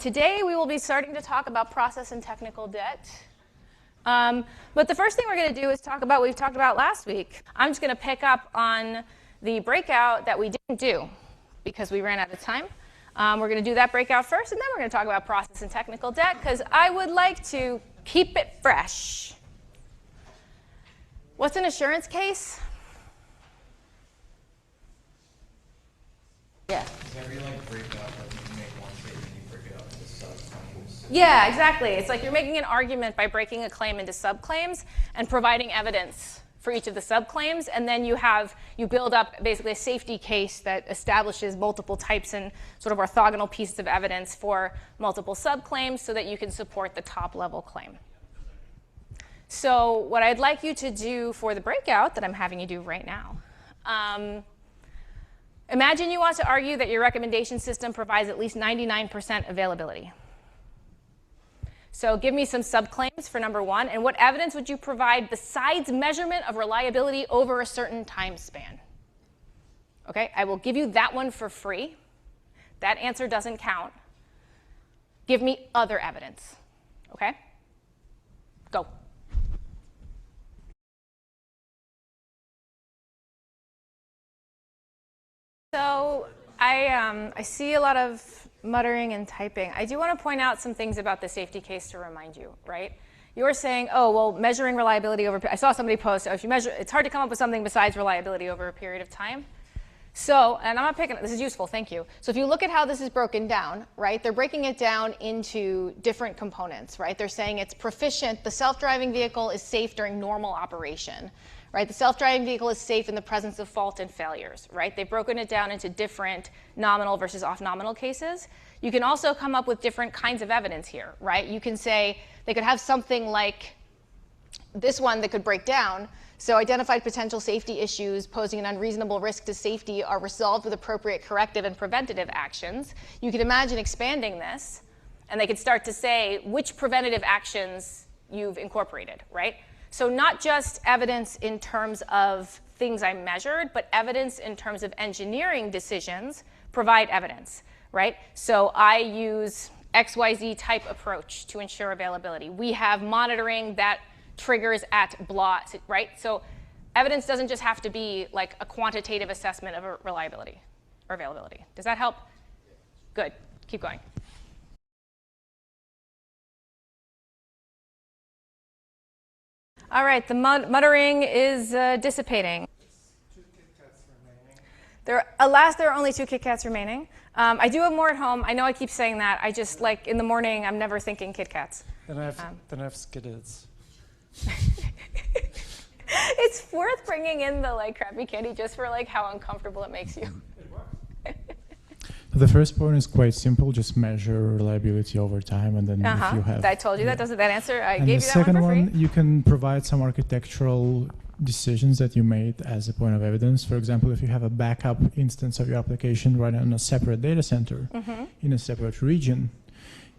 Today we will be starting to talk about process and technical debt. But the first thing we're going to do is talk about what we've talked about last week. I'm just going to pick up on the breakout that we didn't do because we ran out of time. We're going to do that breakout first, and then we're going to talk about process and technical debt because I would like to keep it fresh. What's an assurance case? Yeah. Is that really like breakout? Like you make one statement, you break it up into subclaims? Yeah, exactly. It's like you're making an argument by breaking a claim into subclaims and providing evidence for each of the subclaims, and then you build up basically a safety case that establishes multiple types and sort of orthogonal pieces of evidence for multiple subclaims so that you can support the top level claim. So what I'd like you to do for the breakout that I'm having you do right now, imagine you want to argue that your recommendation system provides at least 99% availability. So give me some subclaims for number one, and what evidence would you provide besides measurement of reliability over a certain time span? Okay, I will give you that one for free. That answer doesn't count. Give me other evidence. Okay? Go. So I see a lot of muttering and typing. I do want to point out some things about the safety case to remind you, right? You were saying, oh, well, measuring reliability over, I saw somebody post, oh, if you measure, it's hard to come up with something besides reliability over a period of time. So, and I'm not picking, this is useful, thank you. So if you look at how this is broken down, right, they're breaking it down into different components, right? They're saying it's proficient, the self-driving vehicle is safe during normal operation. Right? The self-driving vehicle is safe in the presence of fault and failures. Right? They've broken it down into different nominal versus off-nominal cases. You can also come up with different kinds of evidence here. Right? You can say they could have something like this one that could break down. So identified potential safety issues posing an unreasonable risk to safety are resolved with appropriate corrective and preventative actions. You could imagine expanding this, and they could start to say which preventative actions you've incorporated. Right? So not just evidence in terms of things I measured, but evidence in terms of engineering decisions provide evidence, right? So I use XYZ type approach to ensure availability. We have monitoring that triggers at blah, right? So evidence doesn't just have to be like a quantitative assessment of reliability or availability. Does that help? Good. Keep going. All right, the muttering is dissipating. Two Kit Kats remaining. Alas, there are only 2 Kit Kats remaining. I do have more at home. I know I keep saying that. I just, like, in the morning, I'm never thinking Kit Kats. Then I have Skiddles. It's worth bringing in the, like, crappy candy just for, like, how uncomfortable it makes you. The first point is quite simple. Just measure reliability over time, and then if you have... I told you that. Doesn't that answer? I gave you that one for free. And the second one, you can provide some architectural decisions that you made as a point of evidence. For example, if you have a backup instance of your application running on a separate data center in a separate region,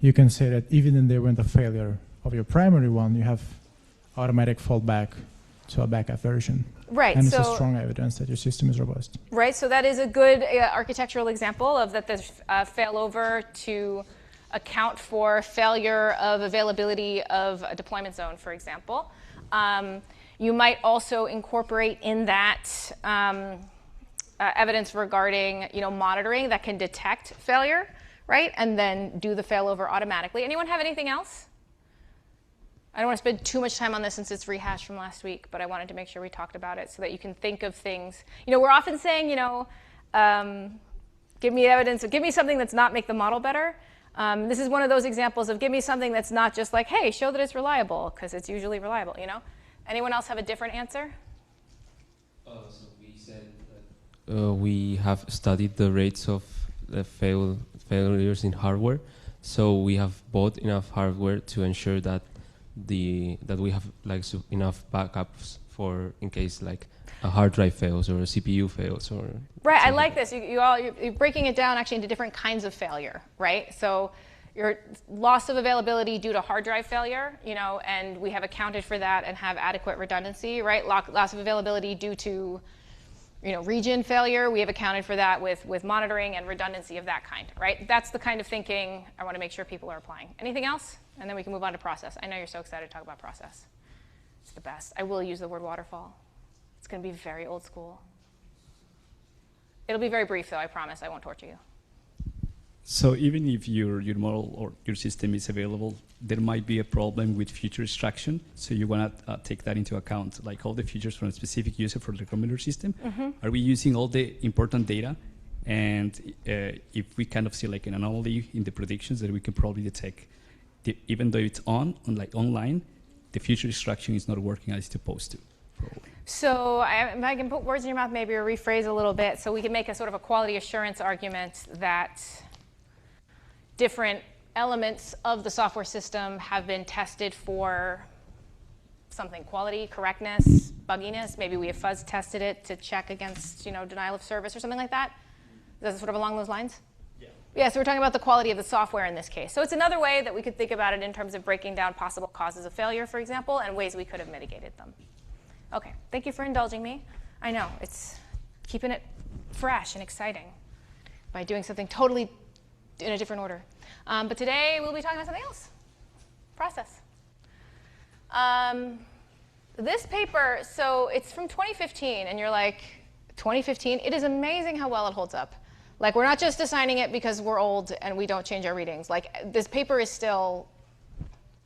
you can say that even in the event of failure of your primary one, you have automatic fallback to a backup version. Right. And it's a strong evidence that your system is robust. Right. So that is a good architectural example of that there's failover to account for failure of availability of a deployment zone, for example. You might also incorporate in that evidence regarding, monitoring that can detect failure, right, and then do the failover automatically. Anyone have anything else? I don't want to spend too much time on this since it's rehashed from last week, but I wanted to make sure we talked about it so that you can think of things. We're often saying, give me evidence, give me something that's not make the model better. This is one of those examples of give me something that's not just like, hey, show that it's reliable, because it's usually reliable, Anyone else have a different answer? So we said that we have studied the rates of the failures in hardware. So we have bought enough hardware to ensure that we have enough backups for in case like a hard drive fails or a CPU fails or right. I like this. You're breaking it down actually into different kinds of failure, right? So your loss of availability due to hard drive failure, and we have accounted for that and have adequate redundancy, right? Loss of availability due to region failure, we have accounted for that with monitoring and redundancy of that kind, right? That's the kind of thinking I want to make sure people are applying. Anything else? And then we can move on to process. I know you're so excited to talk about process. It's the best. I will use the word waterfall. It's going to be very old school. It'll be very brief, though, I promise. I won't torture you. So even if your model or your system is available, there might be a problem with feature extraction. So you want to take that into account, like all the features from a specific user for the recommender system. Are we using all the important data? And if we kind of see like an anomaly in the predictions, that we can probably detect, even though it's like online, the feature extraction is not working as it's supposed to, probably. So I can put words in your mouth maybe or rephrase a little bit. So we can make a sort of a quality assurance argument that different elements of the software system have been tested for something, quality, correctness, bugginess. Maybe we have fuzz tested it to check against denial of service or something like that. Is that sort of along those lines? Yeah, so we're talking about the quality of the software in this case. So it's another way that we could think about it in terms of breaking down possible causes of failure, for example, and ways we could have mitigated them. Okay, thank you for indulging me. I know, it's keeping it fresh and exciting by doing something totally in a different order. But today we'll be talking about something else, process. This paper, so it's from 2015, and you're like, 2015? It is amazing how well it holds up. Like, we're not just assigning it because we're old and we don't change our readings. Like, this paper is still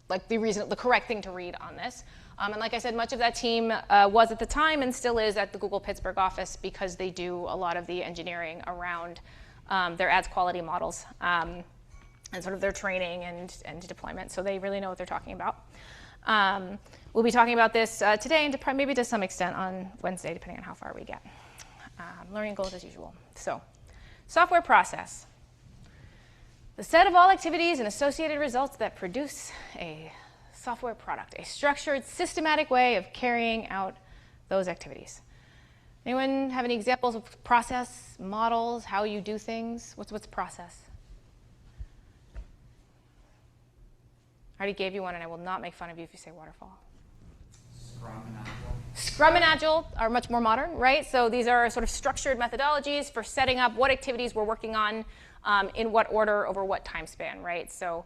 like the correct thing to read on this. And like I said, much of that team was at the time and still is at the Google Pittsburgh office because they do a lot of the engineering around their ads quality models and sort of their training and deployment. So they really know what they're talking about. We'll be talking about this today and maybe to some extent on Wednesday, depending on how far we get. Learning goals as usual. So, software process. The set of all activities and associated results that produce a software product, a structured, systematic way of carrying out those activities. Anyone have any examples of process, models, how you do things? What's process? I already gave you one, and I will not make fun of you if you say waterfall. Scrum and Agile. Scrum and Agile are much more modern, right? So these are sort of structured methodologies for setting up what activities we're working on in what order over what time span, right? So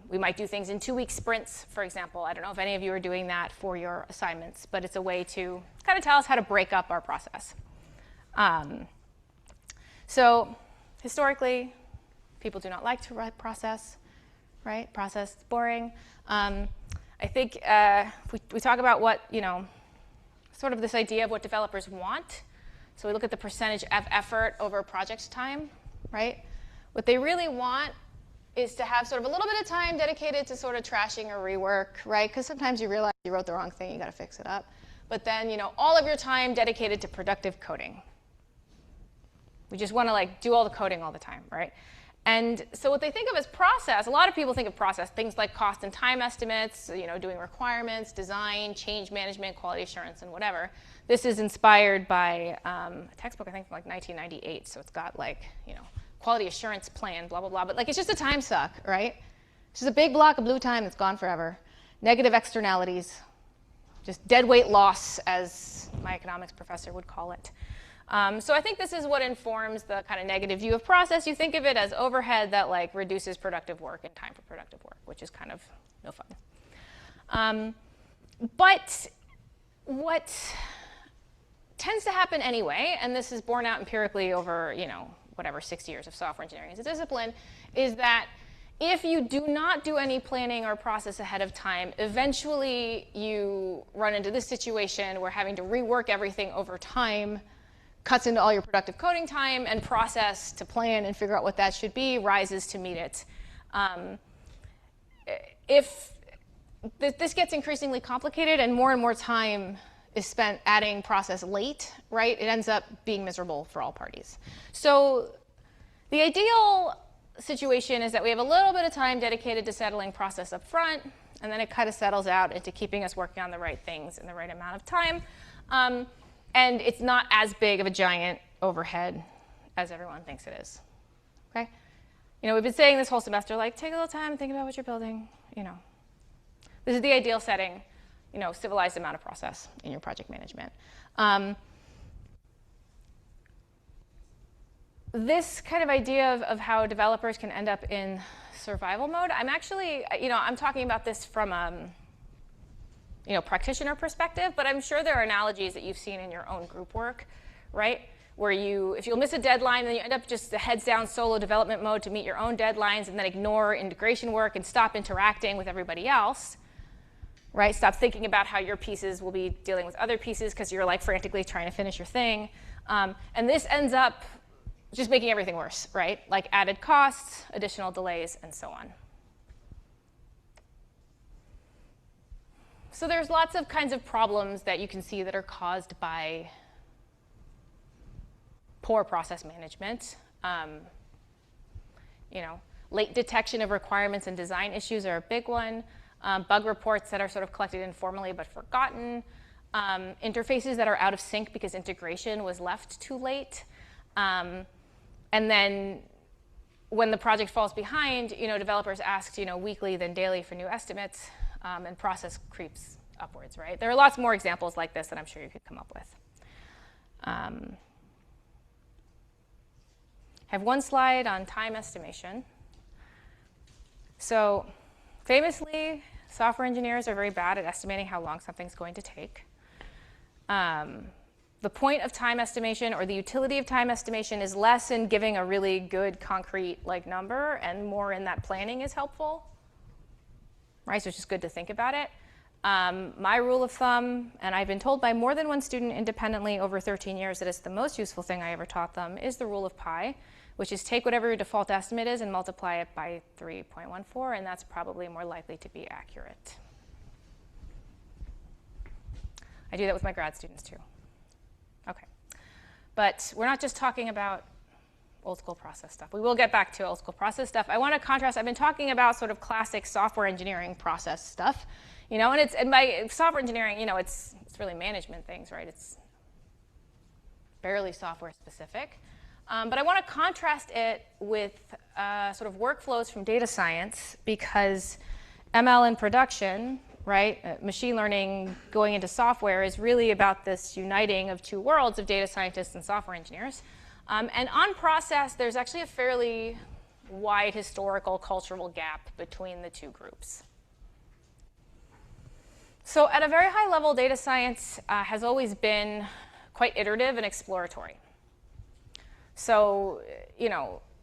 we might do things in 2-week sprints, for example. I don't know if any of you are doing that for your assignments, but it's a way to kind of tell us how to break up our process. So historically, people do not like to write process, right? Process is boring. I think if we talk about what, sort of this idea of what developers want. So we look at the percentage of effort over project time, right? What they really want is to have sort of a little bit of time dedicated to sort of trashing or rework, right? Because sometimes you realize you wrote the wrong thing, you got to fix it up. But then, all of your time dedicated to productive coding. We just want to do all the coding all the time, right? And so what they think of as process, a lot of people think of process, things like cost and time estimates, doing requirements, design, change management, quality assurance, and whatever. This is inspired by a textbook, I think, from 1998. So it's got quality assurance plan, blah, blah, blah. But it's just a time suck, right? It's just a big block of blue time that's gone forever. Negative externalities, just dead weight loss, as my economics professor would call it. So I think this is what informs the kind of negative view of process. You think of it as overhead that reduces productive work and time for productive work, which is kind of no fun. But what tends to happen anyway, and this is borne out empirically over 60 years of software engineering as a discipline, is that if you do not do any planning or process ahead of time, eventually you run into this situation where having to rework everything over time cuts into all your productive coding time, and process to plan and figure out what that should be rises to meet it. If this gets increasingly complicated and more time is spent adding process late, right, it ends up being miserable for all parties. So the ideal situation is that we have a little bit of time dedicated to settling process up front, and then it kind of settles out into keeping us working on the right things in the right amount of time. And it's not as big of a giant overhead as everyone thinks it is, okay? We've been saying this whole semester, take a little time, think about what you're building, This is the ideal setting, civilized amount of process in your project management. this kind of idea of how developers can end up in survival mode, I'm actually, I'm talking about this from practitioner perspective, but I'm sure there are analogies that you've seen in your own group work, right? Where if you'll miss a deadline, then you end up just the heads down solo development mode to meet your own deadlines and then ignore integration work and stop interacting with everybody else, right? Stop thinking about how your pieces will be dealing with other pieces because you're like frantically trying to finish your thing. And this ends up just making everything worse, right? Like added costs, additional delays, and so on. So there's lots of kinds of problems that you can see that are caused by poor process management. Late detection of requirements and design issues are a big one. Bug reports that are sort of collected informally but forgotten. Interfaces that are out of sync because integration was left too late. And then when the project falls behind, developers ask, weekly then daily for new estimates, and process creeps upwards, right? There are lots more examples like this that I'm sure you could come up with. I have one slide on time estimation. So famously, software engineers are very bad at estimating how long something's going to take. The point of time estimation or the utility of time estimation is less in giving a really good concrete number and more in that planning is helpful, right? So it's just good to think about it. My rule of thumb, and I've been told by more than one student independently over 13 years that it's the most useful thing I ever taught them, is the rule of pi, which is take whatever your default estimate is and multiply it by 3.14, and that's probably more likely to be accurate. I do that with my grad students too. Okay. But we're not just talking about old school process stuff. We will get back to old school process stuff. I want to contrast, I've been talking about sort of classic software engineering process stuff, and by software engineering, it's really management things, right? It's barely software specific. But I want to contrast it with sort of workflows from data science because ML in production, right, machine learning going into software is really about this uniting of two worlds of data scientists and software engineers. And on process, there's actually a fairly wide historical cultural gap between the two groups. So at a very high level, data science has always been quite iterative and exploratory. So, you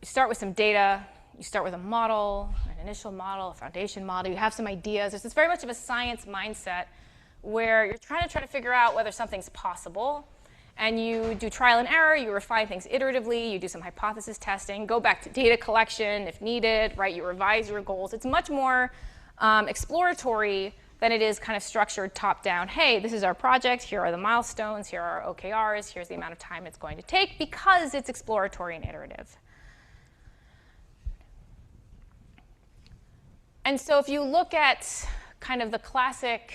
start with some data, you start with a model, an initial model, a foundation model, you have some ideas. It's very much of a science mindset where you're trying to figure out whether something's possible. And you do trial and error, you refine things iteratively, you do some hypothesis testing, go back to data collection if needed, right? You revise your goals. It's much more exploratory than it is kind of structured top-down. Hey, this is our project, here are the milestones, here are our OKRs, here's the amount of time it's going to take, because it's exploratory and iterative. And so if you look at kind of the classic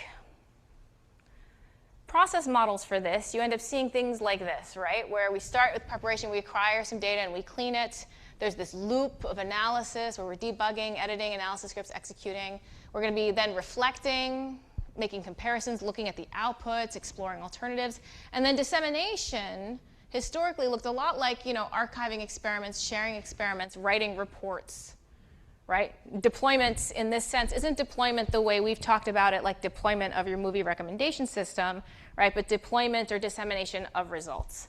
process models for this, you end up seeing things like this, right? Where we start with preparation, we acquire some data and we clean it. There's this loop of analysis where we're debugging, editing, analysis scripts, executing. We're going to be then reflecting, making comparisons, looking at the outputs, exploring alternatives. And then dissemination historically looked a lot like, archiving experiments, sharing experiments, writing reports, right? Deployment in this sense isn't deployment the way we've talked about it, like deployment of your movie recommendation system, right? But deployment or dissemination of results.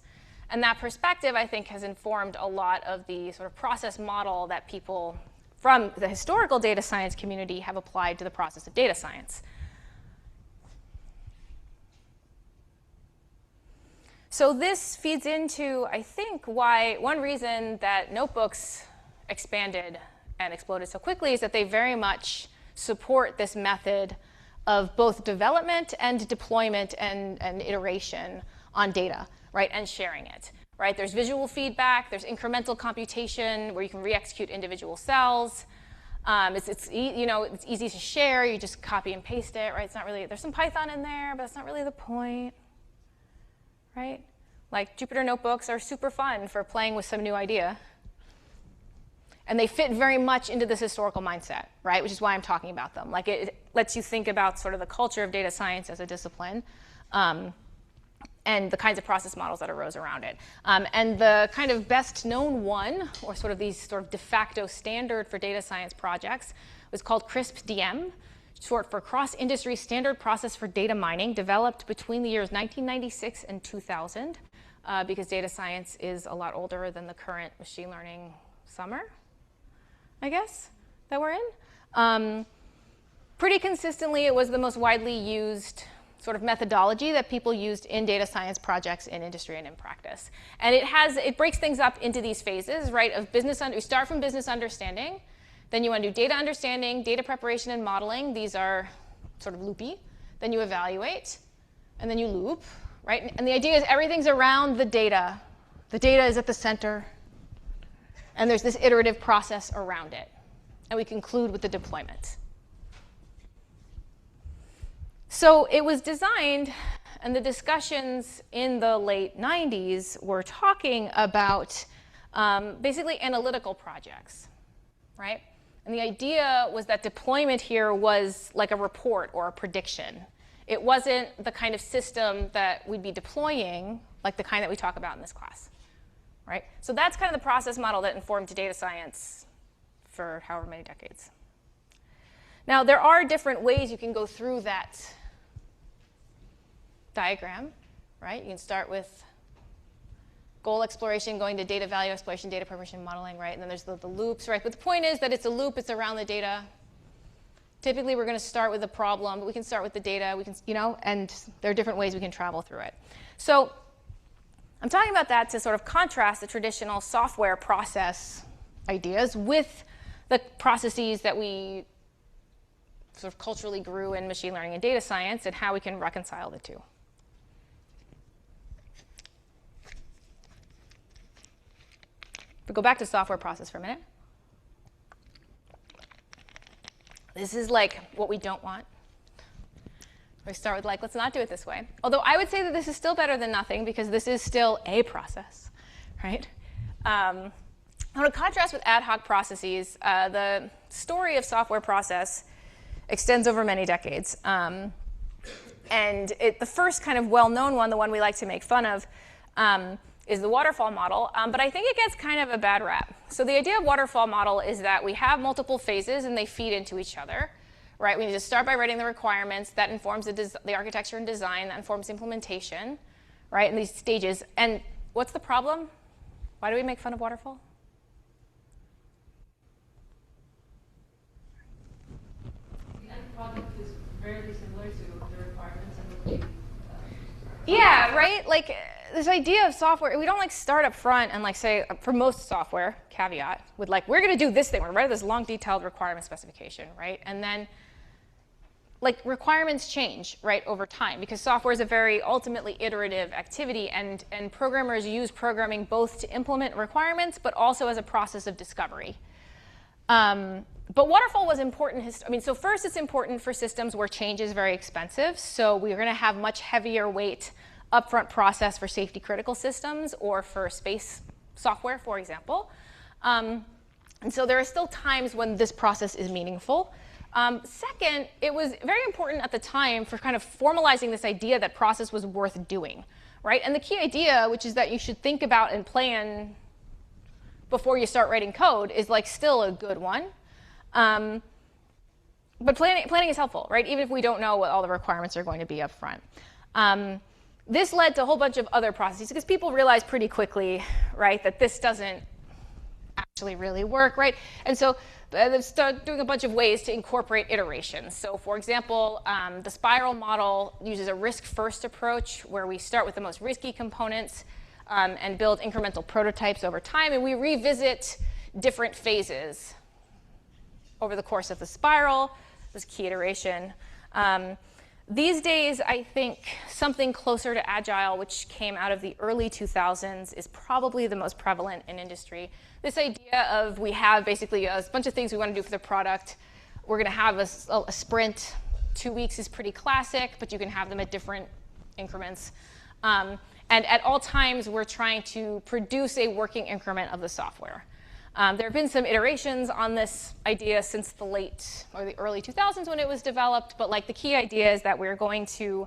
And that perspective, I think, has informed a lot of the sort of process model that people from the historical data science community have applied to the process of data science. So this feeds into, I think, why one reason that notebooks expanded and exploded so quickly is that they very much support this method of both development and deployment and iteration on data, right, and sharing it. Right? There's visual feedback, there's incremental computation where you can re-execute individual cells. It's easy to share, you just copy and paste it, right? It's not really, there's some Python in there, but that's not really the point, right? Like Jupyter notebooks are super fun for playing with some new idea. And they fit very much into this historical mindset, right? Which is why I'm talking about them. Like it lets you think about sort of the culture of data science as a discipline. and the kinds of process models that arose around it. And the kind of best known one, or sort of these sort of de facto standard for data science projects, was called CRISP-DM, short for Cross-Industry Standard Process for Data Mining, developed between the years 1996 and 2000, because data science is a lot older than the current machine learning summer, I guess, that we're in. Pretty consistently, it was the most widely used sort of methodology that people used in data science projects in industry and in practice. And it breaks things up into these phases, right, of we start from business understanding, then you want to do data understanding, data preparation and modeling. These are sort of loopy. Then you evaluate, and then you loop, right? And the idea is everything's around the data. The data is at the center, and there's this iterative process around it. And we conclude with the deployment. So it was designed, and the discussions in the late 90s were talking about basically analytical projects, right? And the idea was that deployment here was like a report or a prediction. It wasn't the kind of system that we'd be deploying, like the kind that we talk about in this class, right? So that's kind of the process model that informed data science for however many decades. Now, there are different ways you can go through that diagram, right? You can start with goal exploration, going to data value exploration, data preparation, modeling, right? And then there's the loops, right? But the point is that it's a loop. It's around the data. Typically, we're going to start with a problem, but we can start with the data. We can, and there are different ways we can travel through it. So I'm talking about that to sort of contrast the traditional software process ideas with the processes that we sort of culturally grew in machine learning and data science, and how we can reconcile the two. But go back to software process for a minute. This is like what we don't want. We start with let's not do it this way. Although I would say that this is still better than nothing, because this is still a process, right? I want to contrast with ad hoc processes. The story of software process extends over many decades. And the first kind of well-known one, the one we like to make fun of, is the waterfall model. But I think it gets kind of a bad rap. So the idea of waterfall model is that we have multiple phases, and they feed into each other, right? We need to start by writing the requirements. That informs the architecture and design. That informs implementation, right, in these stages. And what's the problem? Why do we make fun of waterfall? Product is fairly similar to the requirements and what yeah, right? Like this idea of software, we don't start up front and say, for most software, caveat, with we're going to do this thing. We're going to write this long, detailed requirement specification, right? And then requirements change, right, over time, because software is a very ultimately iterative activity, and programmers use programming both to implement requirements, but also as a process of discovery. But waterfall was important. So first, it's important for systems where change is very expensive. So we're going to have much heavier weight upfront process for safety critical systems or for space software, for example. And so there are still times when this process is meaningful. Second, it was very important at the time for kind of formalizing this idea that process was worth doing, right? And the key idea, which is that you should think about and plan before you start writing code, is still a good one. But planning is helpful, right? Even if we don't know what all the requirements are going to be up front. This led to a whole bunch of other processes, because people realized pretty quickly, right, that this doesn't actually really work, right? And so they started doing a bunch of ways to incorporate iterations. So for example, the spiral model uses a risk-first approach, where we start with the most risky components and build incremental prototypes over time, and we revisit different phases over the course of the spiral. This key iteration. These days, I think something closer to agile, which came out of the early 2000s, is probably the most prevalent in industry. This idea of we have basically a bunch of things we want to do for the product. We're going to have a sprint. 2 weeks is pretty classic, but you can have them at different increments. And at all times, we're trying to produce a working increment of the software. There have been some iterations on this idea since the late or the early 2000s when it was developed, but the key idea is that we're going to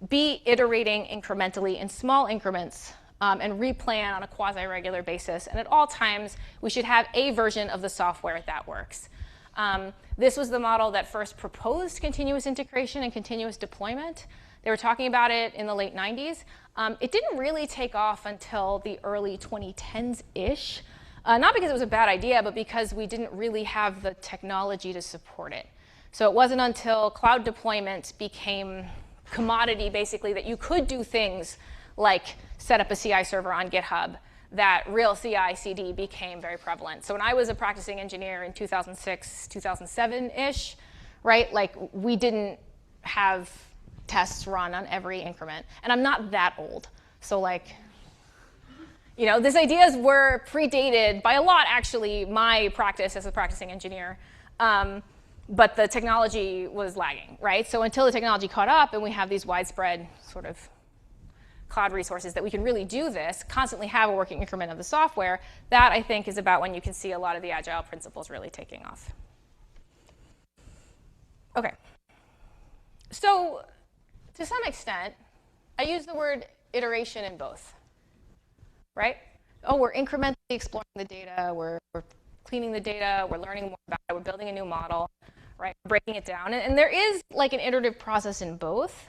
be iterating incrementally in small increments, and replan on a quasi-regular basis. And at all times, we should have a version of the software that works. This was the model that first proposed continuous integration and continuous deployment. They were talking about it in the late 90s. It didn't really take off until the early 2010s-ish. Not because it was a bad idea, but because we didn't really have the technology to support it. So it wasn't until cloud deployment became commodity, basically, that you could do things like set up a CI server on GitHub, that real CI/CD became very prevalent. So when I was a practicing engineer in 2006, 2007-ish, right, like we didn't have tests run on every increment. And I'm not that old. So like, you know, these ideas were predated by a lot, actually, my practice as a practicing engineer. But the technology was lagging, right? So until the technology caught up and we have these widespread sort of cloud resources that we can really do this, constantly have a working increment of the software, that I think is about when you can see a lot of the agile principles really taking off. Okay. So to some extent, I use the word iteration in both, right? Oh, we're incrementally exploring the data, we're cleaning the data, we're learning more about it, we're building a new model, right? Breaking it down. And there is like an iterative process in both.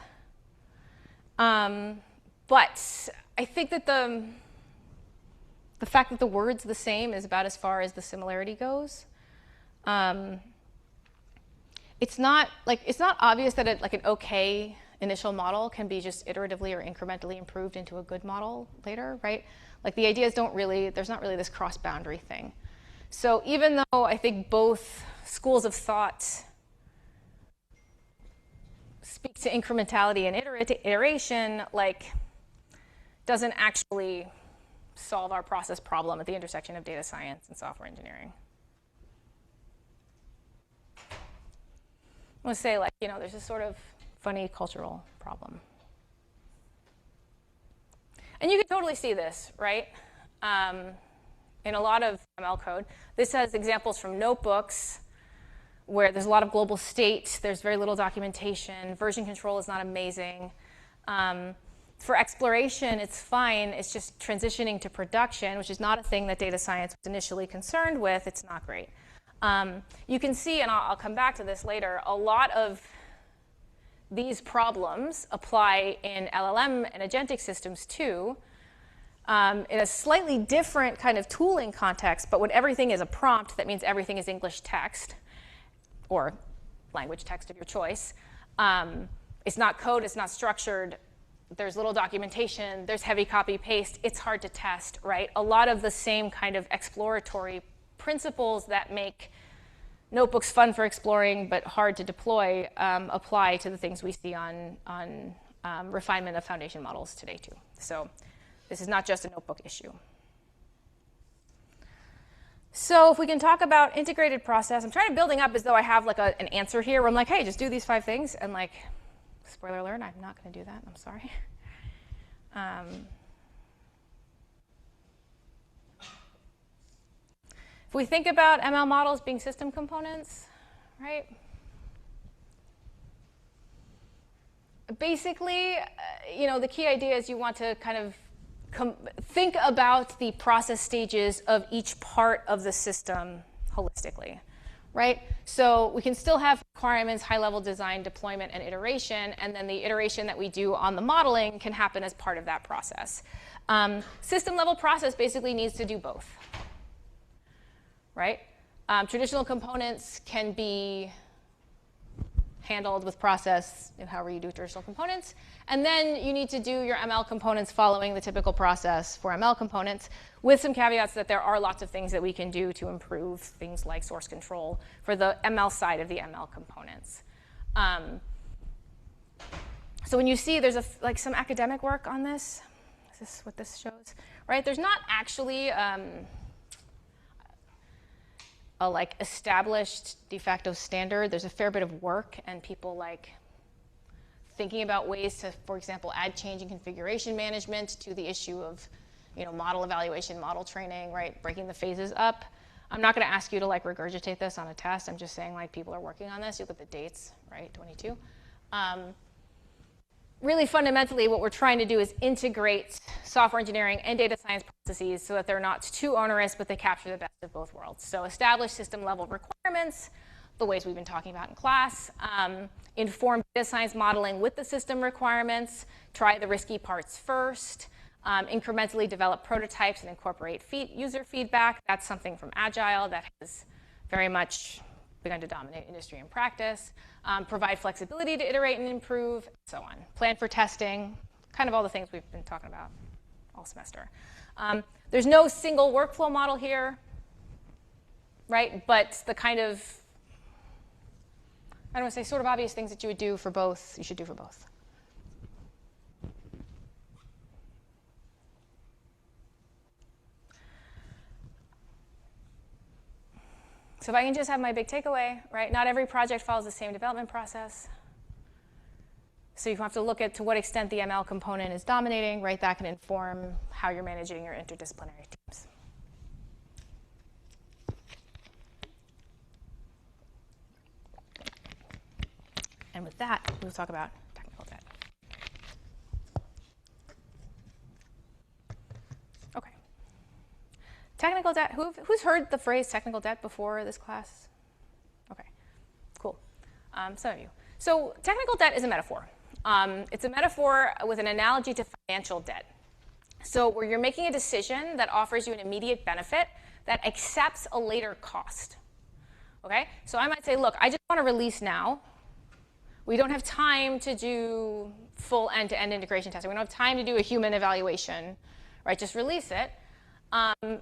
But I think that the fact that the word's the same is about as far as the similarity goes. It's not obvious that like an okay initial model can be just iteratively or incrementally improved into a good model later, right? Like the ideas there's not really this cross-boundary thing. So even though I think both schools of thought speak to incrementality and iteration, like doesn't actually solve our process problem at the intersection of data science and software engineering. I want to say, like, you know, there's this sort of funny cultural problem. And you can totally see this, right? In a lot of ML code. This has examples from notebooks where there's a lot of global state, there's very little documentation, version control is not amazing. For exploration, it's fine. It's just transitioning to production, which is not a thing that data science was initially concerned with. It's not great. You can see, and I'll come back to this later, a lot of these problems apply in LLM and agentic systems too, in a slightly different kind of tooling context, but when everything is a prompt, that means everything is English text or language text of your choice. It's not code, it's not structured. There's little documentation, there's heavy copy paste, it's hard to test, right? A lot of the same kind of exploratory principles that make notebooks fun for exploring but hard to deploy apply to the things we see on refinement of foundation models today too. So this is not just a notebook issue. So if we can talk about integrated process, I'm trying to building up as though I have like an answer here where I'm like, hey, just do these 5 things, and like, spoiler alert, I'm not going to do that. I'm sorry. If we think about ML models being system components, right? Basically, you know, the key idea is you want to kind of think about the process stages of each part of the system holistically. Right? So we can still have requirements, high-level design, deployment, and iteration, and then the iteration that we do on the modeling can happen as part of that process. System-level process basically needs to do both. Right? Traditional components can be handled with process, however you do traditional components. And then you need to do your ML components following the typical process for ML components, with some caveats that there are lots of things that we can do to improve things like source control for the ML side of the ML components. So when you see there's like some academic work on this, is this what this shows? Right? There's not actually a like established de facto standard. There's a fair bit of work and people like thinking about ways to, for example, add change in configuration management to the issue of, you know, model evaluation, model training, right? Breaking the phases up. I'm not going to ask you to like regurgitate this on a test. I'm just saying like people are working on this. You look at the dates, right? 22. really fundamentally, what we're trying to do is integrate software engineering and data science processes so that they're not too onerous, but they capture the best of both worlds. So establish system-level requirements, the ways we've been talking about in class, inform data science modeling with the system requirements, try the risky parts first, incrementally develop prototypes and incorporate user feedback. That's something from Agile that has very much begun to dominate industry and practice. Provide flexibility to iterate and improve, and so on. Plan for testing, kind of all the things we've been talking about all semester. There's no single workflow model here, right? But the kind of, I don't want to say sort of obvious things that you would do for both, you should do for both. So if I can just have my big takeaway, right? Not every project follows the same development process. So you have to look at to what extent the ML component is dominating, right? That can inform how you're managing your interdisciplinary teams. And with that, we'll talk about technical debt. Okay. Technical debt, who's heard the phrase technical debt before this class? Okay, cool. Some of you. So technical debt is a metaphor. It's a metaphor with an analogy to financial debt. So where you're making a decision that offers you an immediate benefit that accepts a later cost. Okay, so I might say, look, I just want to release now. We don't have time to do full end-to-end integration testing. We don't have time to do a human evaluation, right? Just release it. And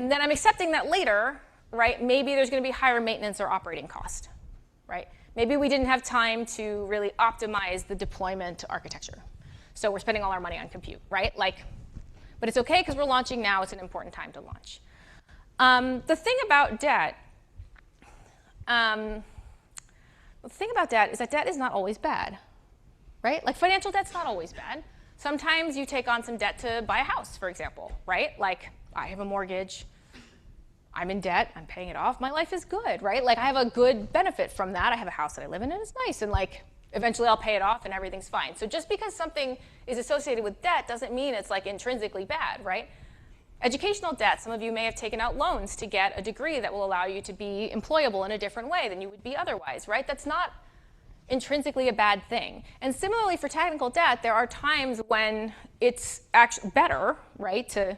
then I'm accepting that later, right? Maybe there's going to be higher maintenance or operating cost, right? Maybe we didn't have time to really optimize the deployment architecture. So we're spending all our money on compute, right? But it's OK because we're launching now. It's an important time to launch. The thing about debt is that debt is not always bad, right? Like financial debt's not always bad. Sometimes you take on some debt to buy a house, for example, right? Like I have a mortgage, I'm in debt, I'm paying it off, my life is good, right? Like I have a good benefit from that. I have a house that I live in and it's nice, and like eventually I'll pay it off and everything's fine. So just because something is associated with debt doesn't mean it's like intrinsically bad, right? Educational debt, some of you may have taken out loans to get a degree that will allow you to be employable in a different way than you would be otherwise, right? That's not intrinsically a bad thing. And similarly for technical debt, there are times when it's actually better, right, to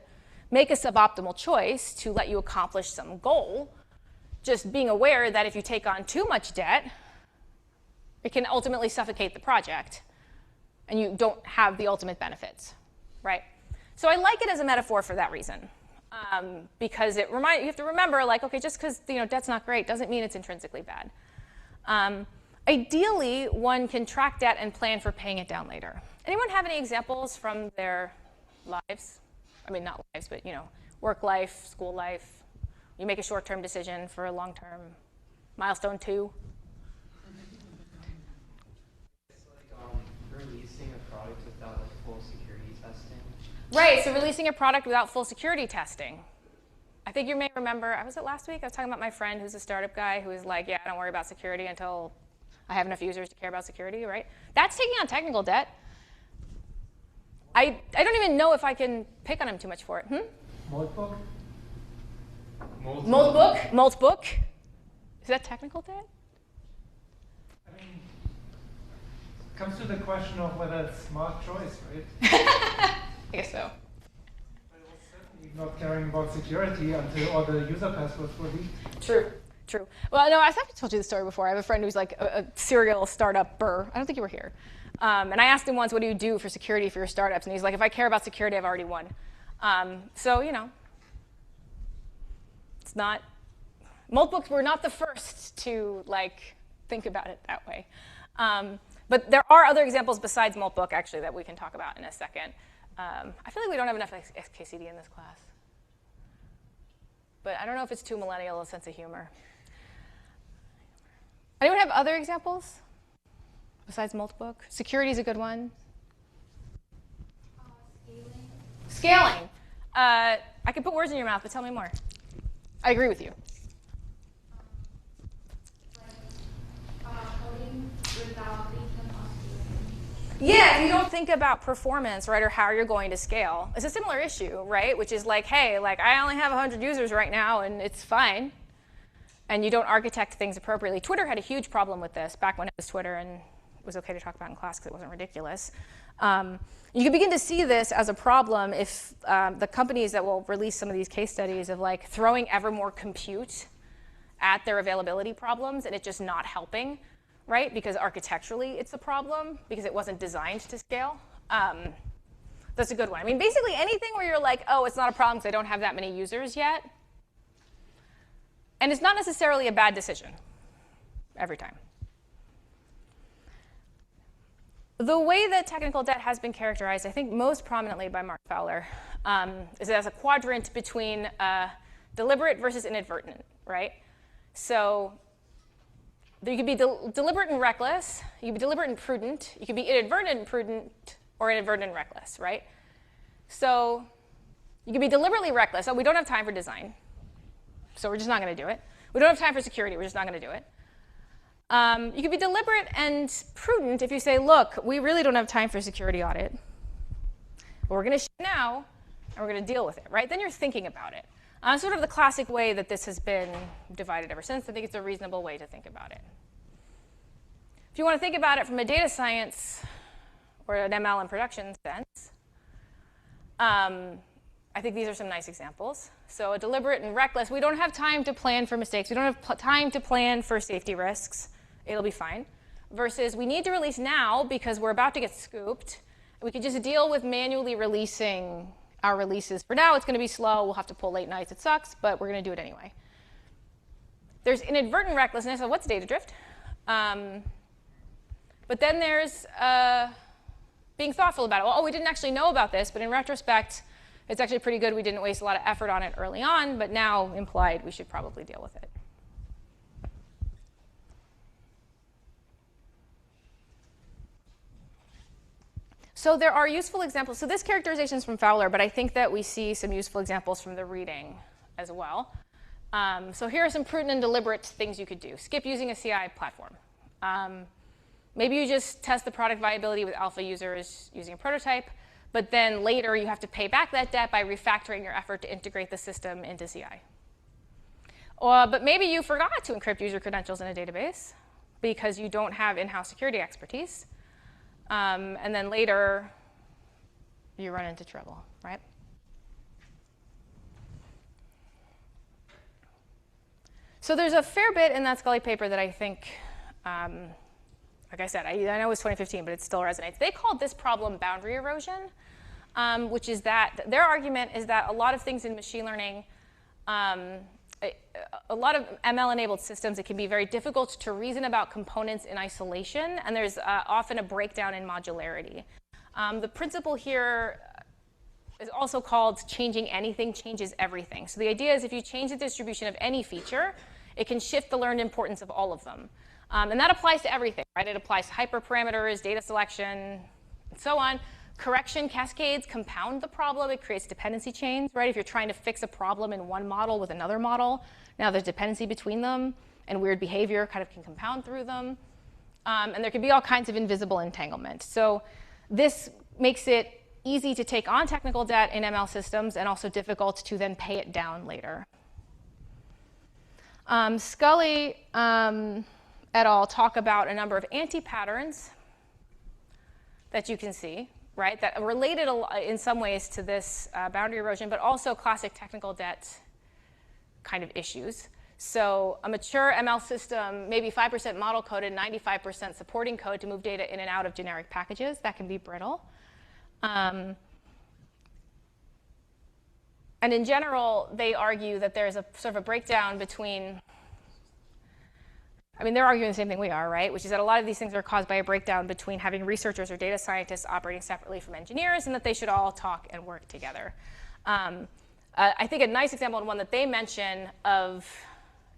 make a suboptimal choice to let you accomplish some goal, just being aware that if you take on too much debt, it can ultimately suffocate the project and you don't have the ultimate benefits, right? So I like it as a metaphor for that reason, because you have to remember, like, okay, just because debt's not great doesn't mean it's intrinsically bad. Ideally, one can track debt and plan for paying it down later. Anyone have any examples from their lives? I mean, not lives, but work life, school life. You make a short-term decision for a long-term milestone 2. It's like releasing a product without like full security testing. Right, so releasing a product without full security testing. I think you may remember, was it last week? I was talking about my friend who's a startup guy who was like, yeah, I don't worry about security until I have enough users to care about security, right? That's taking on technical debt. I don't even know if I can pick on him too much for it. Multbook? Multbook? Is that technical debt? I mean, it comes to the question of whether it's smart choice, right? I guess so. But it was certainly not caring about security until all the user passwords were leaked. True. Well, no, I've told you the story before. I have a friend who's like a serial startup-er. I don't think you were here. And I asked him once, what do you do for security for your startups? And he's like, if I care about security, I've already won. So, it's not, Multbooks were not the first to think about it that way. But there are other examples besides Multbook, actually, that we can talk about in a second. I feel like we don't have enough XKCD in this class. But I don't know if it's too millennial a sense of humor. Anyone have other examples besides Multbook? Security is a good one. Scaling. I could put words in your mouth, but tell me more. I agree with you. Coding without income. Yeah, and you don't think about performance, right, or how you're going to scale. It's a similar issue, right, which is like, hey, like I only have 100 users right now, and it's fine. And you don't architect things appropriately. Twitter had a huge problem with this back when it was Twitter and it was okay to talk about in class because it wasn't ridiculous. You can begin to see this as a problem if the companies that will release some of these case studies of like throwing ever more compute at their availability problems and it just not helping, right? Because architecturally it's a problem because it wasn't designed to scale. That's a good one. I mean, basically anything where you're like, oh, it's not a problem because I don't have that many users yet. And it's not necessarily a bad decision every time. The way that technical debt has been characterized, I think most prominently by Mark Fowler, is as a quadrant between deliberate versus inadvertent, right? So you could be deliberate and reckless, you could be deliberate and prudent, you could be inadvertent and prudent, or inadvertent and reckless, right? So you could be deliberately reckless. Oh, we don't have time for design, so we're just not going to do it. We don't have time for security, we're just not going to do it. You could be deliberate and prudent if you say, look, we really don't have time for security audit, but we're going to ship now, and we're going to deal with it, right? Then you're thinking about it. Sort of the classic way that this has been divided ever since. I think it's a reasonable way to think about it. If you want to think about it from a data science or an ML and production sense, I think these are some nice examples. So a deliberate and reckless, we don't have time to plan for mistakes. We don't have time to plan for safety risks. It'll be fine. Versus we need to release now because we're about to get scooped. We could just deal with manually releasing our releases. For now, it's going to be slow. We'll have to pull late nights. It sucks, but we're going to do it anyway. There's inadvertent recklessness. So what's data drift? But then there's being thoughtful about it. Well, oh, we didn't actually know about this, but in retrospect, it's actually pretty good. We didn't waste a lot of effort on it early on, but now implied we should probably deal with it. So there are useful examples. So this characterization is from Fowler, but I think that we see some useful examples from the reading as well. So here are some prudent and deliberate things you could do. Skip using a CI platform. Maybe you just test the product viability with alpha users using a prototype, but then later you have to pay back that debt by refactoring your effort to integrate the system into CI. But maybe you forgot to encrypt user credentials in a database because you don't have in-house security expertise. And then later, you run into trouble, right? So there's a fair bit in that Scully paper that I think, like I said, I know it was 2015, but it still resonates. They called this problem boundary erosion, which is that their argument is that a lot of things in machine learning, a lot of ML-enabled systems, it can be very difficult to reason about components in isolation, and there's often a breakdown in modularity. The principle here is also called changing anything changes everything. So the idea is if you change the distribution of any feature, it can shift the learned importance of all of them. And that applies to everything, right? It applies to hyperparameters, data selection, and so on. Correction cascades compound the problem. It creates dependency chains, right? If you're trying to fix a problem in one model with another model, now there's dependency between them, and weird behavior kind of can compound through them. And there can be all kinds of invisible entanglement. So this makes it easy to take on technical debt in ML systems and also difficult to then pay it down later. Scully et al. Talk about a number of anti-patterns that you can see, right, that are related in some ways to this boundary erosion, but also classic technical debt kind of issues. So a mature ML system, maybe 5% model coded, 95% supporting code to move data in and out of generic packages. That can be brittle. And in general, they argue that there's a sort of a breakdown between, I mean, they're arguing the same thing we are, right? Which is that a lot of these things are caused by a breakdown between having researchers or data scientists operating separately from engineers, and that they should all talk and work together. I think a nice example and one that they mention of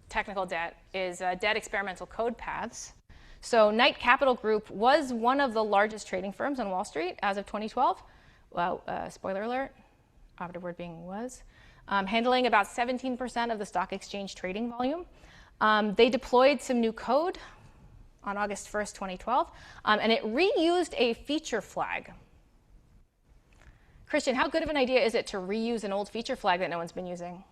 technical debt is debt experimental code paths. So Knight Capital Group was one of the largest trading firms on Wall Street as of 2012. Well, spoiler alert, operative word being was, handling about 17% of the stock exchange trading volume. They deployed some new code on August 1st, 2012, and it reused a feature flag. Christian, how good of an idea is it to reuse an old feature flag that no one's been using?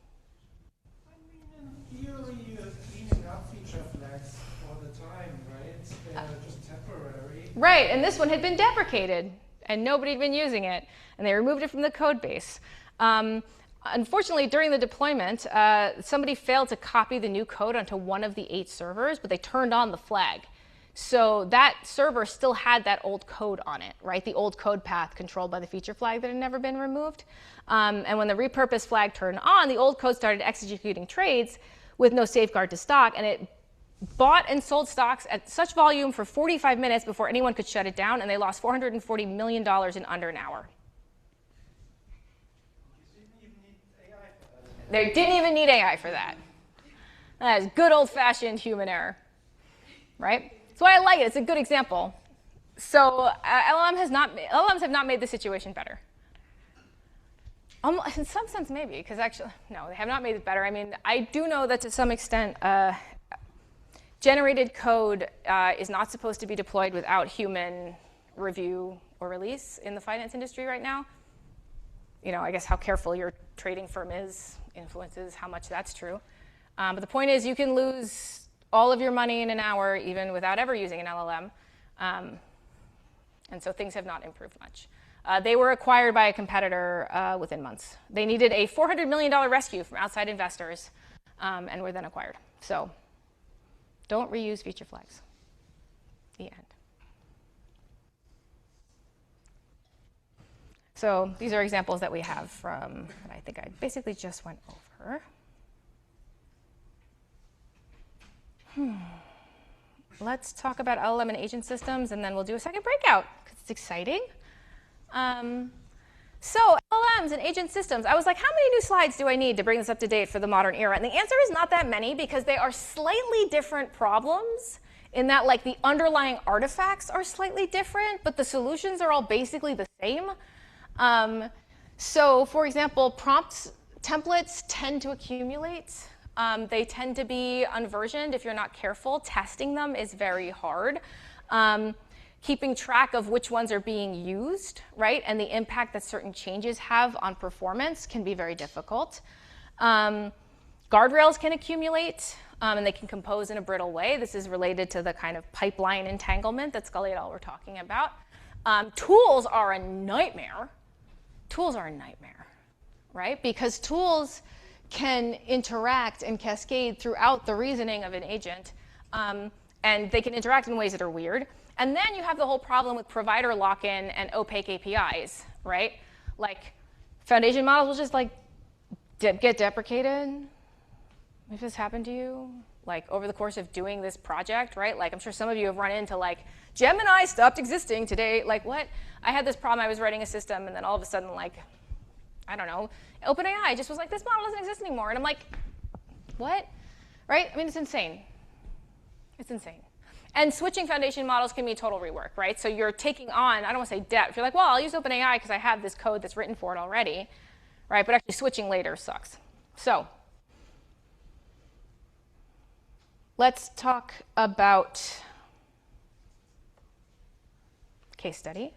I mean, in theory, you're cleaning up feature flags all the time, right? They're just temporary. Right, and this one had been deprecated, and nobody had been using it, and they removed it from the code base. Unfortunately, during the deployment, somebody failed to copy the new code onto one of the 8 servers, but they turned on the flag. So that server still had that old code on it, right? The old code path controlled by the feature flag that had never been removed. And when the repurposed flag turned on, the old code started executing trades with no safeguard to stock, and it bought and sold stocks at such volume for 45 minutes before anyone could shut it down, and they lost $440 million in under an hour. They didn't even need AI for that. That is good old-fashioned human error, right? That's why I like it. It's a good example. So LLMs have not made the situation better. In some sense, maybe, because actually, no, they have not made it better. I mean, I do know that to some extent, generated code is not supposed to be deployed without human review or release in the finance industry right now. You know, I guess how careful your trading firm is influences how much that's true. But the point is, you can lose all of your money in an hour even without ever using an LLM. And so things have not improved much. They were acquired by a competitor within months. They needed a $400 million rescue from outside investors and were then acquired. So don't reuse feature flags. The end. So these are examples that we have from what I think I basically just went over. Let's talk about LLM and agent systems, and then we'll do a second breakout, because it's exciting. So LLMs and agent systems, I was like, how many new slides do I need to bring this up to date for the modern era? And the answer is not that many, because they are slightly different problems in that, like, the underlying artifacts are slightly different, but the solutions are all basically the same. So, for example, prompt templates tend to accumulate. They tend to be unversioned if you're not careful. Testing them is very hard. Keeping track of which ones are being used, right, and the impact that certain changes have on performance can be very difficult. Guardrails can accumulate, and they can compose in a brittle way. This is related to the kind of pipeline entanglement that Scully et al. Were talking about. Tools are a nightmare. Tools are a nightmare, right? Because tools can interact and cascade throughout the reasoning of an agent, and they can interact in ways that are weird. And then you have the whole problem with provider lock-in and opaque APIs, right? Like, foundation models will just, like, get deprecated. If this happened to you, like, over the course of doing this project, right? Like, I'm sure some of you have run into, like, Gemini stopped existing today. Like, what? I had this problem. I was writing a system, and then all of a sudden, like, I don't know, OpenAI just was like, this model doesn't exist anymore. And I'm like, what? Right? I mean, it's insane. It's insane. And switching foundation models can be a total rework, right? So you're taking on, I don't want to say debt. If you're like, well, I'll use OpenAI because I have this code that's written for it already, right? But actually switching later sucks. So let's talk about case study.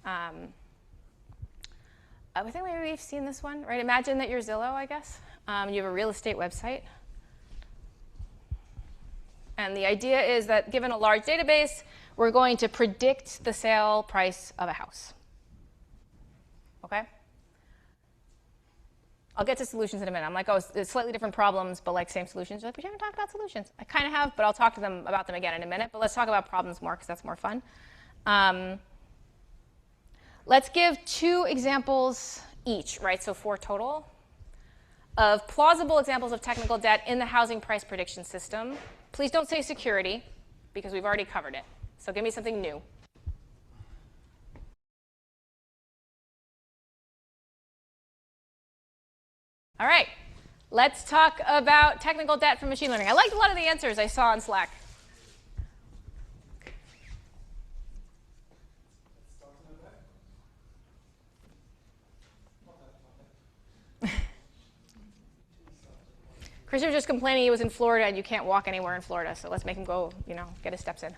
I think maybe we've seen this one, right? Imagine that you're Zillow, I guess. You have a real estate website. And the idea is that given a large database, we're going to predict the sale price of a house. OK? I'll get to solutions in a minute. I'm like, oh, it's slightly different problems, but like same solutions. You're like, we haven't talked about solutions. I kind of have, but I'll talk about them again in a minute. But let's talk about problems more, because that's more fun. Let's give 2 examples each, right? So 4 total, of plausible examples of technical debt in the housing price prediction system. Please don't say security, because we've already covered it. So give me something new. All right, let's talk about technical debt from machine learning. I liked a lot of the answers I saw on Slack. Christian was just complaining he was in Florida and you can't walk anywhere in Florida, so let's make him go, get his steps in.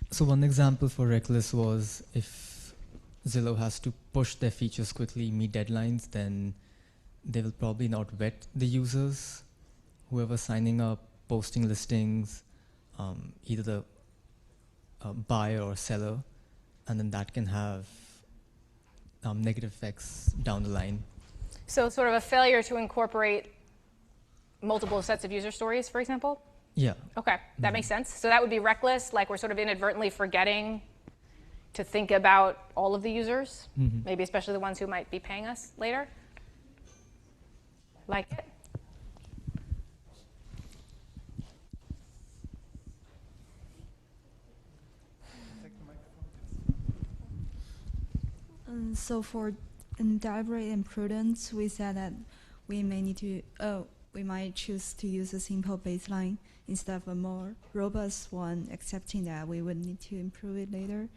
So one example for reckless was if Zillow has to push their features quickly, meet deadlines, then they will probably not vet the users, whoever's signing up, posting listings, either the buyer or seller, and then that can have negative effects down the line. So sort of a failure to incorporate multiple sets of user stories, for example? Yeah. Okay, that makes sense. So that would be reckless, like we're sort of inadvertently forgetting to think about all of the users, maybe especially the ones who might be paying us later. Like it? So for deliberate imprudence, we said that we might choose to use a simple baseline instead of a more robust one, accepting that we would need to improve it later.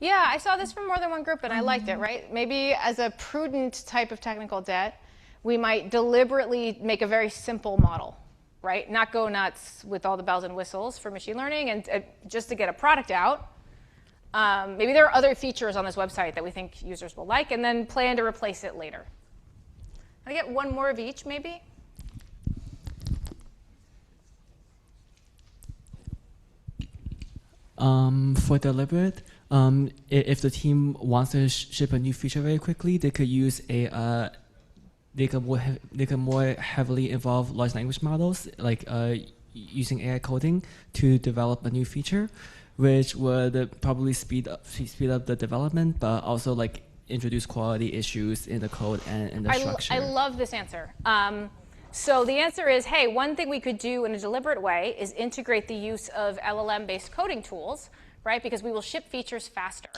Yeah, I saw this from more than one group and I liked it, right? Maybe as a prudent type of technical debt, we might deliberately make a very simple model, right? Not go nuts with all the bells and whistles for machine learning and just to get a product out. Maybe there are other features on this website that we think users will like, and then plan to replace it later. Can I get one more of each, maybe? For deliberate, if the team wants to ship a new feature very quickly, they could use they could more heavily involve large language models, like using AI coding to develop a new feature, which would probably speed up the development, but also like introduce quality issues in the code and in the structure. I love this answer. So the answer is, hey, one thing we could do in a deliberate way is integrate the use of LLM-based coding tools, right? Because we will ship features faster.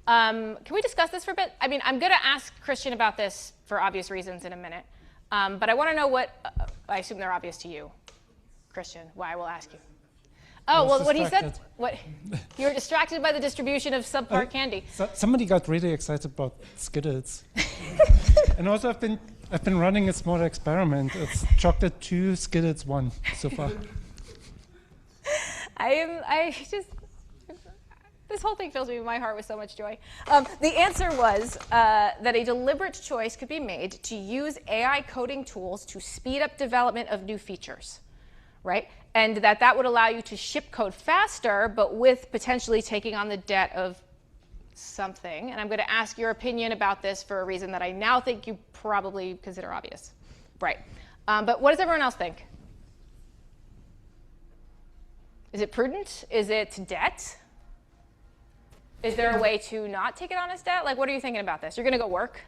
Can we discuss this for a bit? I mean, I'm going to ask Christian about this for obvious reasons in a minute. But I want to know what, I assume they're obvious to you, Christian, why I will ask you. Oh, well, what he said, you were distracted by the distribution of subpar candy. Somebody got really excited about Skittles. And also I've been running a small experiment. It's chocolate 2, Skittles 1 so far. This whole thing fills me my heart with so much joy. The answer was that a deliberate choice could be made to use AI coding tools to speed up development of new features, right? And that would allow you to ship code faster, but with potentially taking on the debt of something. And I'm going to ask your opinion about this for a reason that I now think you probably consider obvious. Right. But what does everyone else think? Is it prudent? Is it debt? Is there a way to not take it on as debt? Like, what are you thinking about this? You're going to go work?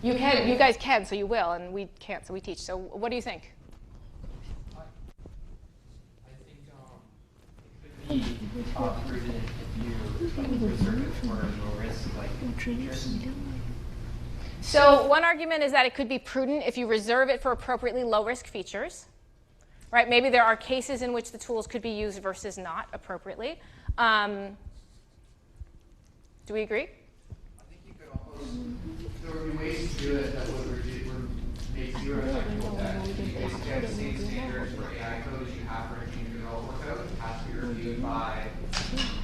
You can. You guys can, so you will, and we can't, so we teach. So what do you think? I think it could be prudent if you reserve it for low risk, like features. So one argument is that it could be prudent if you reserve it for appropriately low-risk features. Right? Maybe there are cases in which the tools could be used versus not appropriately. Do we agree? I think you could almost, there would be ways to do it that would make zero technical debt. You basically have the same standards for AI code as you have for junior developer code. It has to be reviewed by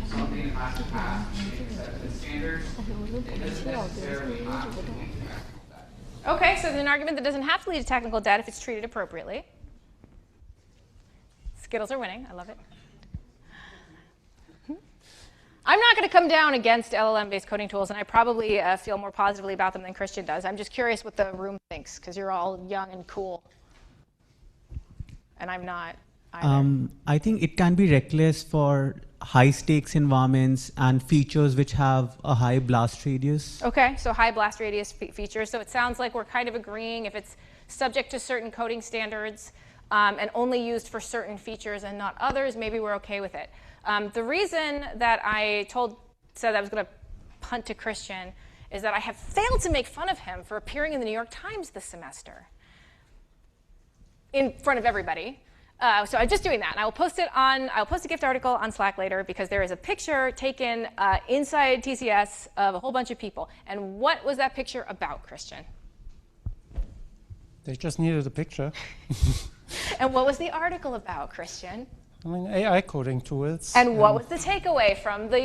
something that has to pass the same acceptance standards. It doesn't necessarily have to lead to technical debt. Okay, so there's an argument that doesn't have to lead to technical debt if it's treated appropriately. Skittles are winning. I love it. I'm not going to come down against LLM-based coding tools, and I probably feel more positively about them than Christian does. I'm just curious what the room thinks, because you're all young and cool. And I'm not either. I think it can be reckless for high-stakes environments and features which have a high blast radius. Okay, so high blast radius features. So it sounds like we're kind of agreeing if it's subject to certain coding standards, and only used for certain features and not others, maybe we're okay with it. The reason that I said I was going to punt to Christian is that I have failed to make fun of him for appearing in the New York Times this semester in front of everybody. So I'm just doing that. And I'll post a gift article on Slack later because there is a picture taken inside TCS of a whole bunch of people. And what was that picture about, Christian? They just needed a picture. And what was the article about, Christian? I mean, AI coding tools. And what was the takeaway from the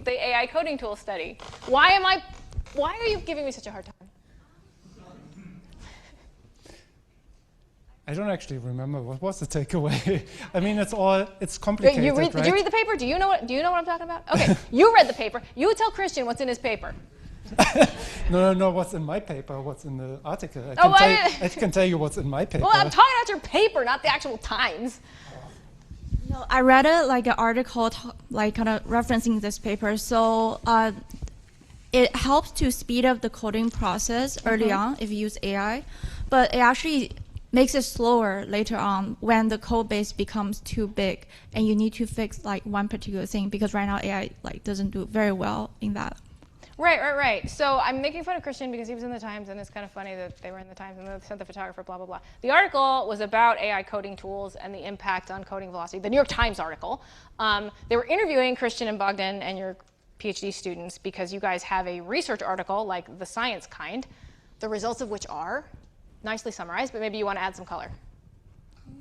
AI coding tool study? Why are you giving me such a hard time? I don't actually remember what was the takeaway. I mean, it's complicated. Did you read the paper? Do you know what I'm talking about? Okay, you read the paper. You tell Christian what's in his paper. No, what's in my paper, what's in the article. I can tell you what's in my paper. Well, I'm talking about your paper, not the actual Times. No, I read an article kind of referencing this paper. So it helps to speed up the coding process early on if you use AI, but it actually makes it slower later on when the code base becomes too big and you need to fix one particular thing, because right now AI doesn't do very well in that. Right. So I'm making fun of Christian because he was in the Times, and it's kind of funny that they were in the Times and they sent the photographer, blah, blah, blah. The article was about AI coding tools and the impact on coding velocity, the New York Times article. They were interviewing Christian and Bogdan and your PhD students because you guys have a research article, like the science kind, the results of which are nicely summarized, but maybe you want to add some color.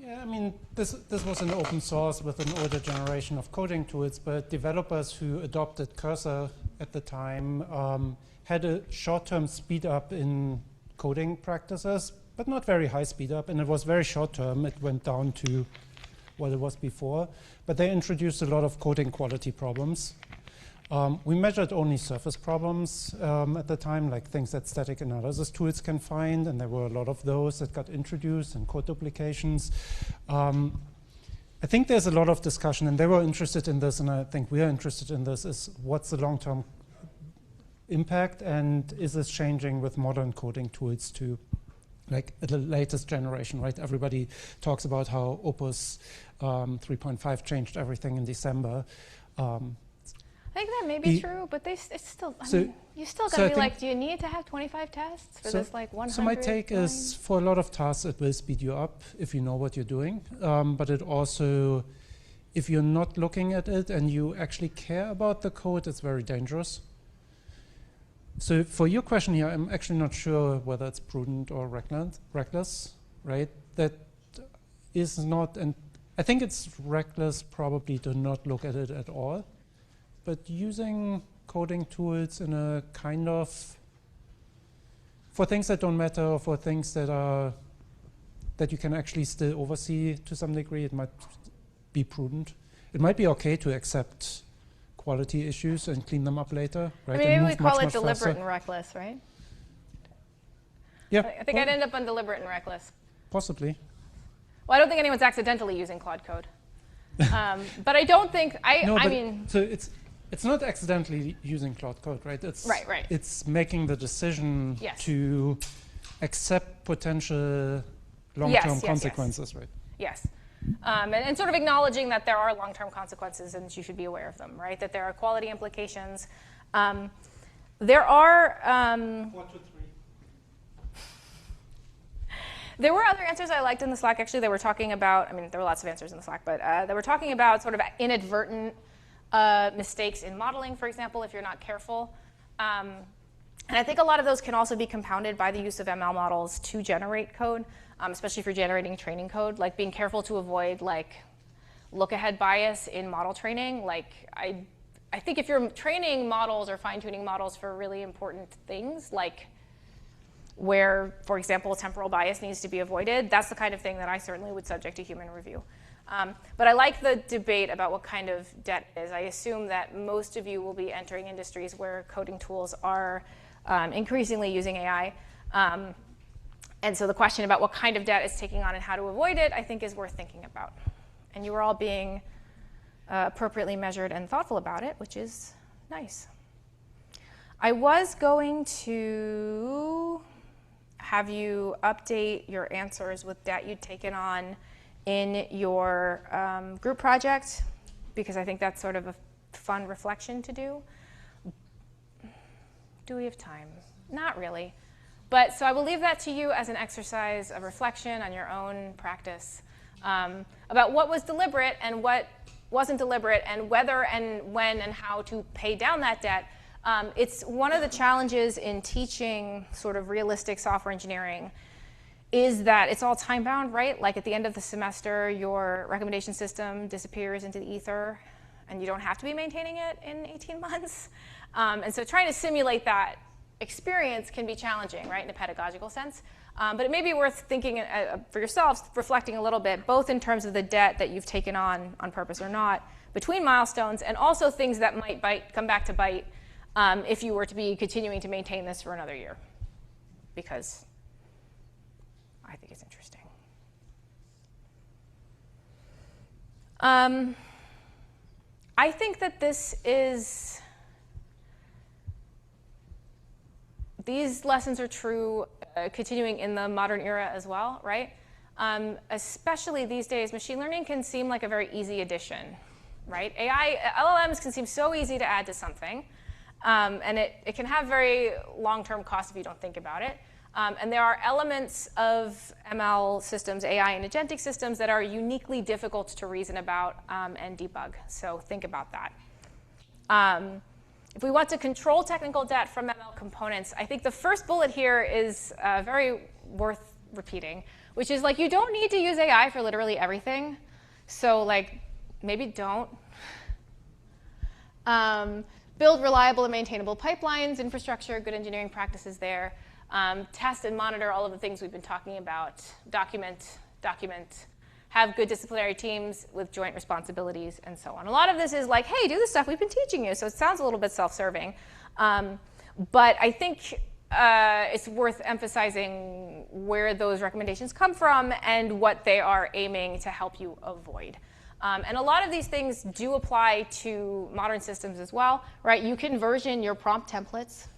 Yeah, I mean, this was an open source with an older generation of coding tools, but developers who adopted Cursor at the time had a short-term speed up in coding practices, but not very high speed up, and it was very short-term. It went down to what it was before, but they introduced a lot of coding quality problems. We measured only surface problems at the time, like things that static analysis tools can find, and there were a lot of those that got introduced, and code duplications. I think there's a lot of discussion, and they were interested in this, and I think we are interested in this, is what's the long-term impact, and is this changing with modern coding tools too? Like the latest generation, right? Everybody talks about how Opus 3.5 changed everything in December. I think that may be true, but it's still, you still got to be do you need to have 25 tests for this 100? So my take is, for a lot of tasks, it will speed you up if you know what you're doing. But it also, if you're not looking at it and you actually care about the code, it's very dangerous. So for your question here, I'm actually not sure whether it's prudent or reckless, right? That is not, and I think it's reckless probably to not look at it at all. But using coding tools in a kind of, for things that don't matter, or for things that you can actually still oversee to some degree, it might be prudent. It might be okay to accept quality issues and clean them up later, right? I mean, maybe we call it deliberate and reckless, right? Yeah. I think I'd end up on deliberate and reckless. Possibly. Well, I don't think anyone's accidentally using Claude Code. But I don't think, I mean. So it's not accidentally using Claude Code, right? It's right. It's making the decision to accept potential long-term consequences, right? Yes. And sort of acknowledging that there are long-term consequences and you should be aware of them, right? That there are quality implications. There are... 1, 2, 3. There were other answers I liked in the Slack, actually. They were talking about, I mean, there were lots of answers in the Slack, but they were talking about sort of inadvertent mistakes in modeling, for example, if you're not careful. And I think a lot of those can also be compounded by the use of ML models to generate code, especially if you're generating training code, like being careful to avoid look-ahead bias in model training. I think if you're training models or fine-tuning models for really important things, like where, for example, temporal bias needs to be avoided, that's the kind of thing that I certainly would subject to human review. But I like the debate about what kind of debt is. I assume that most of you will be entering industries where coding tools are increasingly using AI. And so the question about what kind of debt it's taking on and how to avoid it, I think, is worth thinking about. And you are all being appropriately measured and thoughtful about it, which is nice. I was going to have you update your answers with debt you'd taken on in your group project, because I think that's sort of a fun reflection to do. Do we have time? Not really. But so I will leave that to you as an exercise of reflection on your own practice about what was deliberate and what wasn't deliberate, and whether and when and how to pay down that debt. It's one of the challenges in teaching sort of realistic software engineering is that it's all time bound, right? Like at the end of the semester, your recommendation system disappears into the ether and you don't have to be maintaining it in 18 months. And so trying to simulate that experience can be challenging, right, in a pedagogical sense. But it may be worth thinking for yourselves, reflecting a little bit, both in terms of the debt that you've taken on purpose or not, between milestones, and also things that might come back to bite if you were to be continuing to maintain this for another year, because I think it's interesting. I think that these lessons are true continuing in the modern era as well, right? Especially these days, machine learning can seem like a very easy addition, right? LLMs can seem so easy to add to something, and it can have very long-term costs if you don't think about it. And there are elements of ML systems, AI and agentic systems, that are uniquely difficult to reason about and debug. So think about that. If we want to control technical debt from ML components, I think the first bullet here is very worth repeating, which is like you don't need to use AI for literally everything. So like maybe don't. Build reliable and maintainable pipelines, infrastructure, good engineering practices there. Test and monitor all of the things we've been talking about. Document, have good disciplinary teams with joint responsibilities, and so on. A lot of this is like, hey, do the stuff we've been teaching you. So it sounds a little bit self-serving. But I think it's worth emphasizing where those recommendations come from and what they are aiming to help you avoid. And a lot of these things do apply to modern systems as well, right? You can version your prompt templates.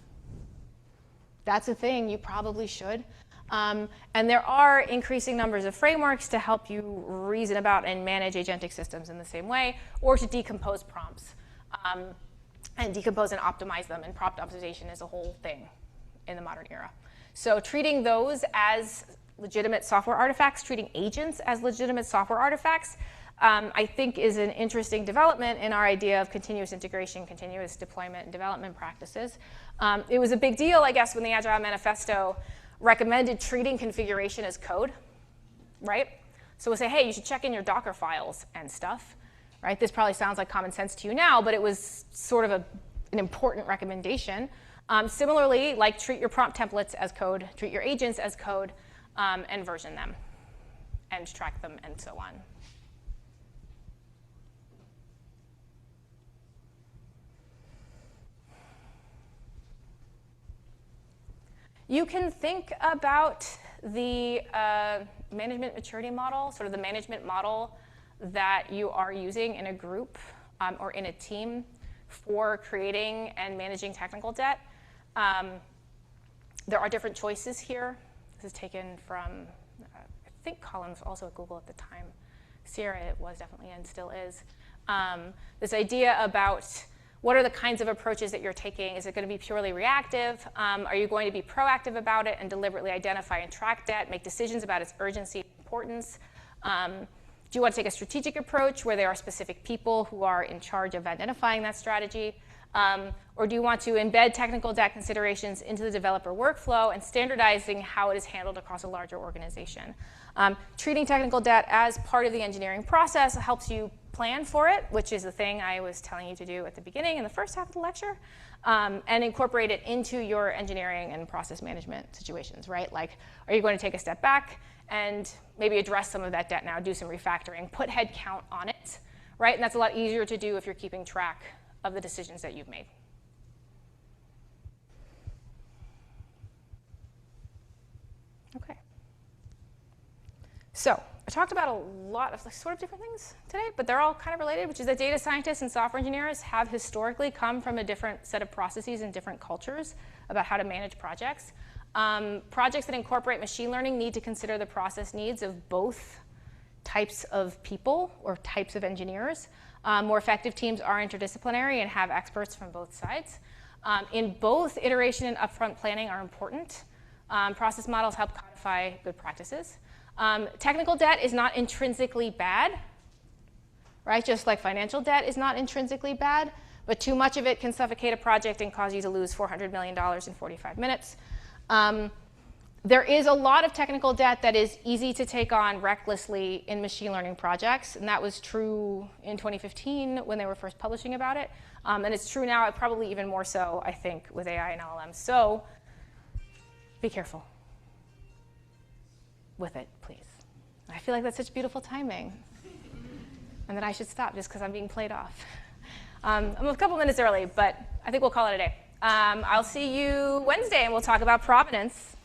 That's a thing, you probably should. And there are increasing numbers of frameworks to help you reason about and manage agentic systems in the same way, or to decompose prompts, and decompose and optimize them. And prompt optimization is a whole thing in the modern era. So treating those as legitimate software artifacts, treating agents as legitimate software artifacts, I think is an interesting development in our idea of continuous integration, continuous deployment, and development practices. It was a big deal, I guess, when the Agile Manifesto recommended treating configuration as code, right? So we'll say, hey, you should check in your Docker files and stuff, right? This probably sounds like common sense to you now, but it was sort of an important recommendation. Similarly, like treat your prompt templates as code, treat your agents as code, and version them, and track them, and so on. You can think about the management maturity model, sort of the management model that you are using in a group or in a team for creating and managing technical debt. There are different choices here. This is taken from, I think Colin was also at Google at the time. Sierra it was definitely and still is. This idea about what are the kinds of approaches that you're taking? Is it going to be purely reactive? Are you going to be proactive about it and deliberately identify and track debt, make decisions about its urgency and importance? Do you want to take a strategic approach where there are specific people who are in charge of identifying that strategy? Or do you want to embed technical debt considerations into the developer workflow and standardizing how it is handled across a larger organization? Treating technical debt as part of the engineering process helps you plan for it, which is the thing I was telling you to do at the beginning in the first half of the lecture, and incorporate it into your engineering and process management situations, right? Like, are you going to take a step back and maybe address some of that debt now, do some refactoring, put head count on it, right? And that's a lot easier to do if you're keeping track of the decisions that you've made. Okay. So I talked about a lot of sort of different things today, but they're all kind of related, which is that data scientists and software engineers have historically come from a different set of processes and different cultures about how to manage projects. Projects that incorporate machine learning need to consider the process needs of both types of people or types of engineers. More effective teams are interdisciplinary and have experts from both sides. In both, iteration and upfront planning are important. Process models help codify good practices. Technical debt is not intrinsically bad, right? Just like financial debt is not intrinsically bad, but too much of it can suffocate a project and cause you to lose $400 million in 45 minutes. There is a lot of technical debt that is easy to take on recklessly in machine learning projects, and that was true in 2015 when they were first publishing about it. And it's true now, probably even more so, I think, with AI and LLMs. So be careful with it, please. I feel like that's such beautiful timing, and that I should stop just because I'm being played off. I'm a couple minutes early, but I think we'll call it a day. I'll see you Wednesday, and we'll talk about provenance.